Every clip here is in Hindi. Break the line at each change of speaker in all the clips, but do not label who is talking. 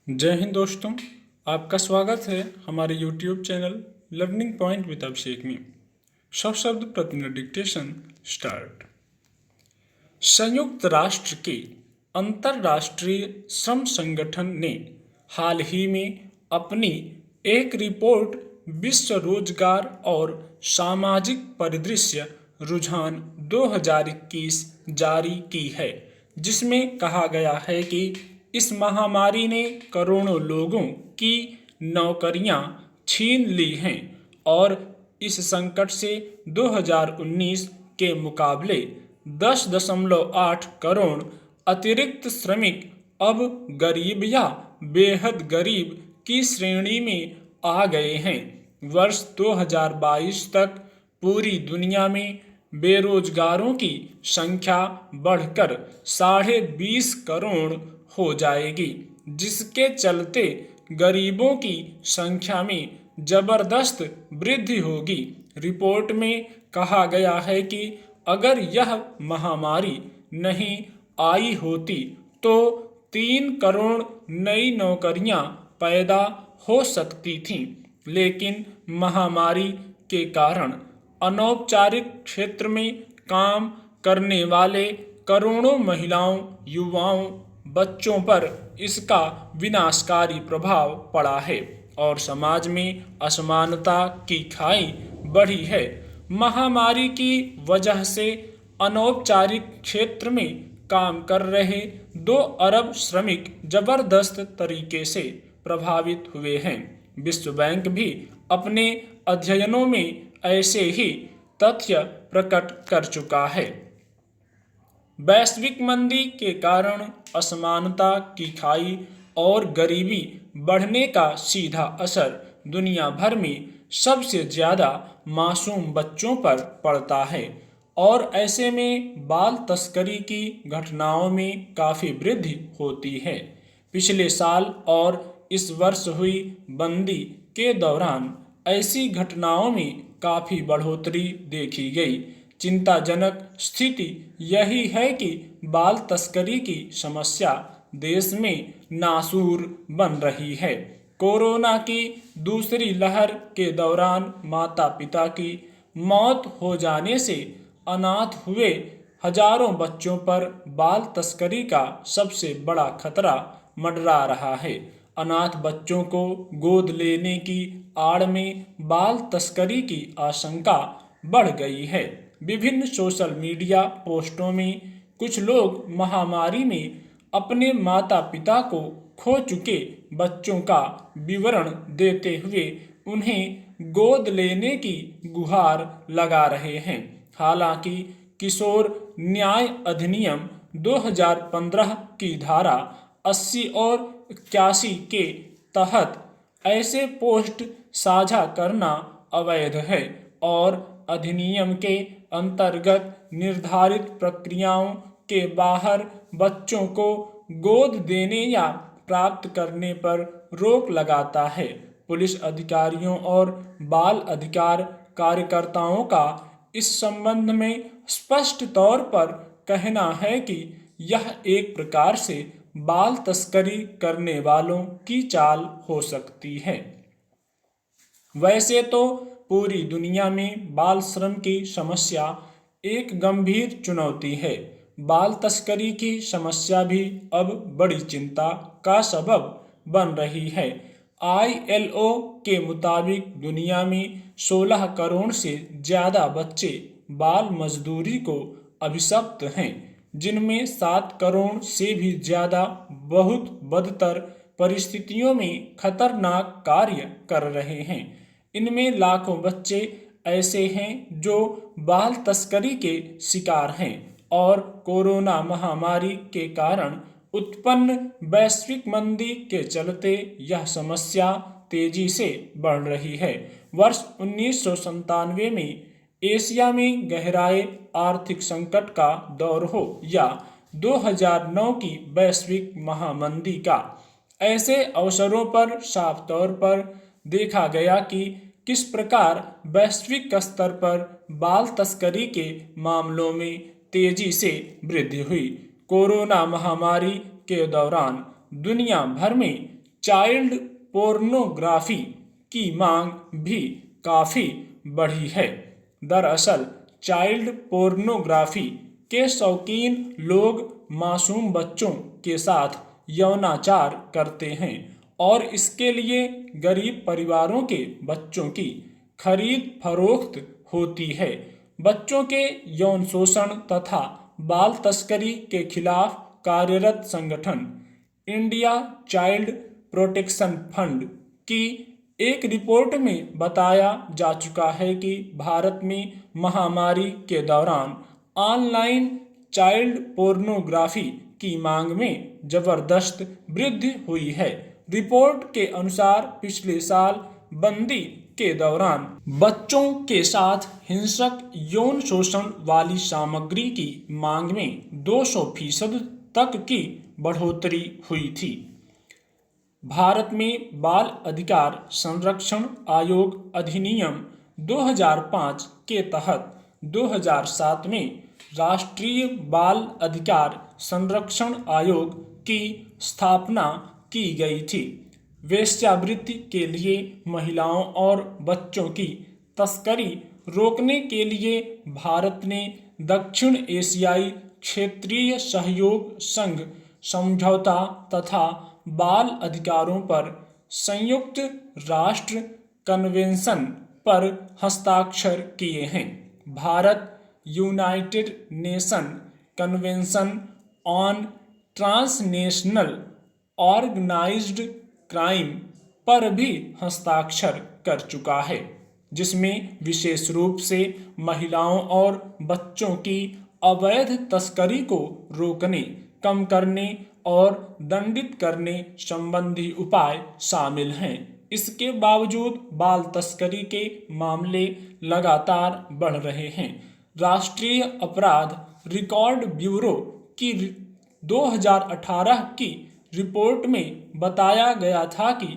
जय हिंद दोस्तों। आपका स्वागत है हमारे YouTube channel learning point with Abhishek में। शब्द प्रतिदिन डिक्टेशन स्टार्ट। संयुक्त राष्ट्र के अंतर्राष्ट्रीय श्रम संगठन ने हाल ही में अपनी एक रिपोर्ट विश्व रोजगार और सामाजिक परिदृश्य रुझान 2021 जारी की है, जिसमें कहा गया है कि इस महामारी ने करोड़ों लोगों की नौकरियां छीन ली हैं और इस संकट से 2019 के मुकाबले 10.8 करोड़ अतिरिक्त श्रमिक अब गरीब या बेहद गरीब की श्रेणी में आ गए हैं। वर्ष 2022 तक पूरी दुनिया में बेरोजगारों की संख्या बढ़कर 20.5 करोड़ हो जाएगी, जिसके चलते गरीबों की संख्या में जबरदस्त वृद्धि होगी। रिपोर्ट में कहा गया है कि अगर यह महामारी नहीं आई होती तो 3 करोड़ नई नौकरियां पैदा हो सकती थीं, लेकिन महामारी के कारण अनौपचारिक क्षेत्र में काम करने वाले करोड़ों महिलाओं, युवाओं, बच्चों पर इसका विनाशकारी प्रभाव पड़ा है और समाज में असमानता की खाई बढ़ी है। महामारी की वजह से अनौपचारिक क्षेत्र में काम कर रहे 2 अरब श्रमिक जबरदस्त तरीके से प्रभावित हुए हैं। विश्व बैंक भी अपने अध्ययनों में ऐसे ही तथ्य प्रकट कर चुका है। वैश्विक मंदी के कारण असमानता की खाई और गरीबी बढ़ने का सीधा असर दुनिया भर में सबसे ज़्यादा मासूम बच्चों पर पड़ता है और ऐसे में बाल तस्करी की घटनाओं में काफ़ी वृद्धि होती है। पिछले साल और इस वर्ष हुई बंदी के दौरान ऐसी घटनाओं में काफ़ी बढ़ोतरी देखी गई। चिंताजनक स्थिति यही है कि बाल तस्करी की समस्या देश में नासूर बन रही है। कोरोना की दूसरी लहर के दौरान माता पिता की मौत हो जाने से अनाथ हुए हजारों बच्चों पर बाल तस्करी का सबसे बड़ा खतरा मंडरा रहा है। अनाथ बच्चों को गोद लेने की आड़ में बाल तस्करी की आशंका बढ़ गई है। विभिन्न सोशल मीडिया पोस्टों में कुछ लोग महामारी में अपने माता पिता को खो चुके बच्चों का विवरण देते हुए उन्हें गोद लेने की गुहार लगा रहे हैं। हालांकि किशोर न्याय अधिनियम 2015 की धारा 80 और 81 के तहत ऐसे पोस्ट साझा करना अवैध है और अधिनियम के अंतर्गत निर्धारित प्रक्रियाओं के बाहर बच्चों को गोद देने या प्राप्त करने पर रोक लगाता है। पुलिस अधिकारियों और बाल अधिकार कार्यकर्ताओं का इस संबंध में स्पष्ट तौर पर कहना है कि यह एक प्रकार से बाल तस्करी करने वालों की चाल हो सकती है। वैसे तो पूरी दुनिया में बाल श्रम की समस्या एक गंभीर चुनौती है। बाल तस्करी की समस्या भी अब बड़ी चिंता का सबब बन रही है। ILO के मुताबिक दुनिया में 16 करोड़ से ज़्यादा बच्चे बाल मजदूरी को अभिशप्त हैं, जिनमें 7 करोड़ से भी ज़्यादा बहुत बदतर परिस्थितियों में खतरनाक कार्य कर रहे हैं। इनमें लाखों बच्चे ऐसे हैं जो बाल तस्करी के शिकार हैं और कोरोना महामारी के कारण उत्पन्न वैश्विक मंदी के चलते यह समस्या तेजी से बढ़ रही है। वर्ष 1997 में एशिया में गहराए आर्थिक संकट का दौर हो या 2009 की वैश्विक महामंदी का, ऐसे अवसरों पर साफ तौर पर देखा गया कि किस प्रकार वैश्विक स्तर पर बाल तस्करी के मामलों में तेजी से वृद्धि हुई। कोरोना महामारी के दौरान दुनिया भर में चाइल्ड पोर्नोग्राफी की मांग भी काफ़ी बढ़ी है। दरअसल चाइल्ड पोर्नोग्राफी के शौकीन लोग मासूम बच्चों के साथ यौनाचार करते हैं और इसके लिए गरीब परिवारों के बच्चों की खरीद फरोख्त होती है। बच्चों के यौन शोषण तथा बाल तस्करी के खिलाफ कार्यरत संगठन इंडिया चाइल्ड प्रोटेक्शन फंड की एक रिपोर्ट में बताया जा चुका है कि भारत में महामारी के दौरान ऑनलाइन चाइल्ड पोर्नोग्राफी की मांग में जबरदस्त वृद्धि हुई है। रिपोर्ट के अनुसार पिछले साल बंदी के दौरान बच्चों के साथ हिंसक यौन शोषण वाली सामग्री की मांग में 200% तक की बढ़ोतरी हुई थी। भारत में बाल अधिकार संरक्षण आयोग अधिनियम 2005 के तहत 2007 में राष्ट्रीय बाल अधिकार संरक्षण आयोग की स्थापना की गई थी। वेश्यावृत्ति के लिए महिलाओं और बच्चों की तस्करी रोकने के लिए भारत ने दक्षिण एशियाई क्षेत्रीय सहयोग संघ समझौता तथा बाल अधिकारों पर संयुक्त राष्ट्र कन्वेंशन पर हस्ताक्षर किए हैं। भारत United Nation convention on transnational organized crime पर भी हस्ताक्षर कर चुका है, जिसमें विशेष रूप से महिलाओं और बच्चों की अवैध तस्करी को रोकने, कम करने और दंडित करने संबंधी उपाय शामिल हैं। इसके बावजूद बाल तस्करी के मामले लगातार बढ़ रहे हैं। राष्ट्रीय अपराध रिकॉर्ड ब्यूरो की 2018 की रिपोर्ट में बताया गया था कि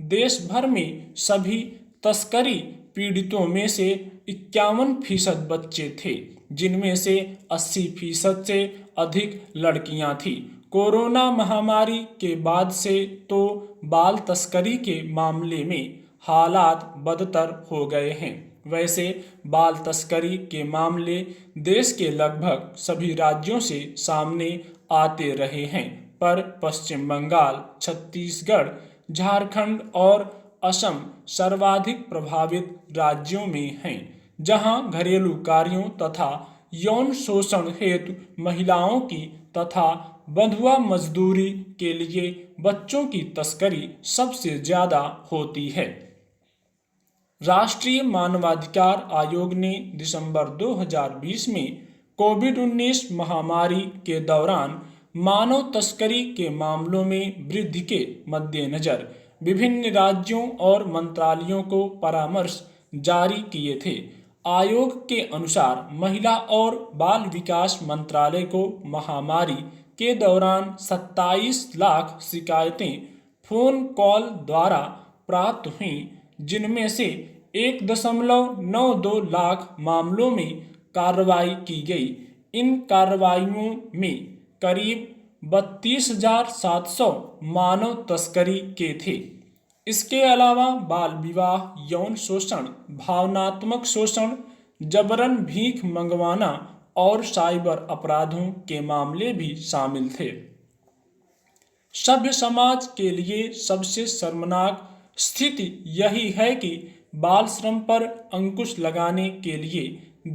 देश भर में सभी तस्करी पीड़ितों में से 51% बच्चे थे, जिनमें से 80% से अधिक लड़कियां थीं। कोरोना महामारी के बाद से तो बाल तस्करी के मामले में हालात बदतर हो गए हैं। वैसे बाल तस्करी के मामले देश के लगभग सभी राज्यों से सामने आते रहे हैं, पर पश्चिम बंगाल, छत्तीसगढ़, झारखंड और असम सर्वाधिक प्रभावित राज्यों में हैं, जहां घरेलू कार्यों तथा यौन शोषण हेतु महिलाओं की तथा बंधुआ मजदूरी के लिए बच्चों की तस्करी सबसे ज्यादा होती है। राष्ट्रीय मानवाधिकार आयोग ने दिसंबर 2020 में कोविड-19 महामारी के दौरान मानव तस्करी के मामलों में वृद्धि के मद्देनजर विभिन्न राज्यों और मंत्रालयों को परामर्श जारी किए थे। आयोग के अनुसार महिला और बाल विकास मंत्रालय को महामारी के दौरान 27 लाख शिकायतें फोन कॉल द्वारा प्राप्त हुईं, जिनमें से 1.92 लाख मामलों में कार्रवाई की गई। इन कार्रवाइयों में करीब 32,700 मानव तस्करी के थे। इसके अलावा बाल विवाह, यौन शोषण, भावनात्मक शोषण, जबरन भीख मंगवाना और साइबर अपराधों के मामले भी शामिल थे। सभ्य समाज के लिए सबसे शर्मनाक स्थिति यही है कि बाल श्रम पर अंकुश लगाने के लिए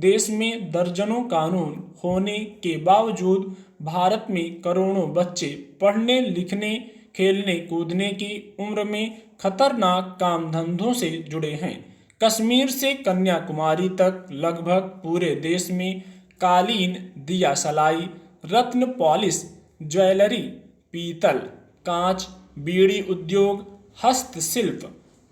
देश में दर्जनों कानून होने के बावजूद भारत में करोड़ों बच्चे पढ़ने लिखने, खेलने कूदने की उम्र में खतरनाक काम धंधों से जुड़े हैं। कश्मीर से कन्याकुमारी तक लगभग पूरे देश में कालीन, दिया सलाई, रत्न पॉलिश, ज्वेलरी, पीतल, कांच, बीड़ी उद्योग, हस्तशिल्प,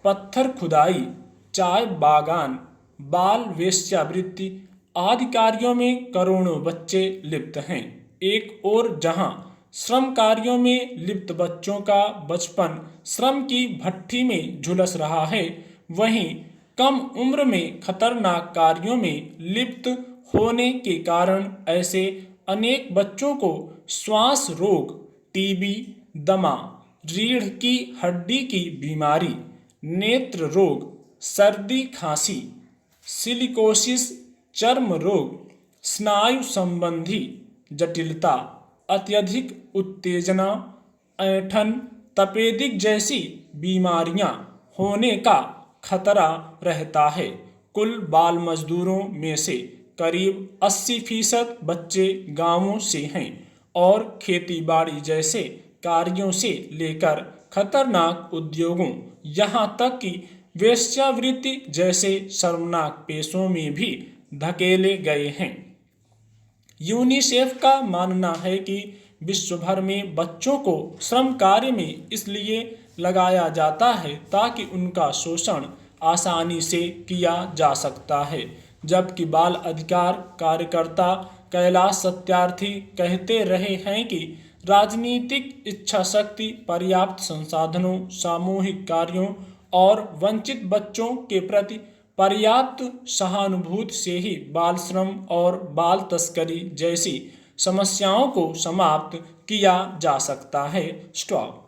पत्थर खुदाई, चाय बागान, बाल वेश्यावृत्ति आदि कार्यों में करोड़ों बच्चे लिप्त हैं। एक और जहां श्रम कार्यों में लिप्त बच्चों का बचपन श्रम की भट्ठी में झुलस रहा है, वहीं कम उम्र में खतरनाक कार्यों में लिप्त होने के कारण ऐसे अनेक बच्चों को श्वास रोग, टीबी, दमा, रीढ़ की हड्डी की बीमारी, नेत्र रोग, सर्दी खांसी, सिलिकोसिस, चर्म रोग, स्नायु संबंधी जटिलता, अत्यधिक उत्तेजना, ऐंठन, तपेदिक जैसी बीमारियां होने का खतरा रहता है। कुल बाल मजदूरों में से करीब 80% बच्चे गांवों से हैं और खेतीबाड़ी जैसे कार्यों से लेकर खतरनाक उद्योगों, यहाँ तक कि वेश्यावृत्ति जैसे शर्मनाक पेशों में भी धकेले गए हैं। यूनिसेफ का मानना है कि विश्व भर में बच्चों को श्रम कार्य में इसलिए लगाया जाता है ताकि उनका शोषण आसानी से किया जा सकता है, जबकि बाल अधिकार कार्यकर्ता कैलाश सत्यार्थी कहते रहे हैं कि राजनीतिक इच्छा शक्ति, पर्याप्त संसाधनों, सामूहिक कार्यों और वंचित बच्चों के प्रति पर्याप्त सहानुभूति से ही बाल श्रम और बाल तस्करी जैसी समस्याओं को समाप्त किया जा सकता है। स्टॉप।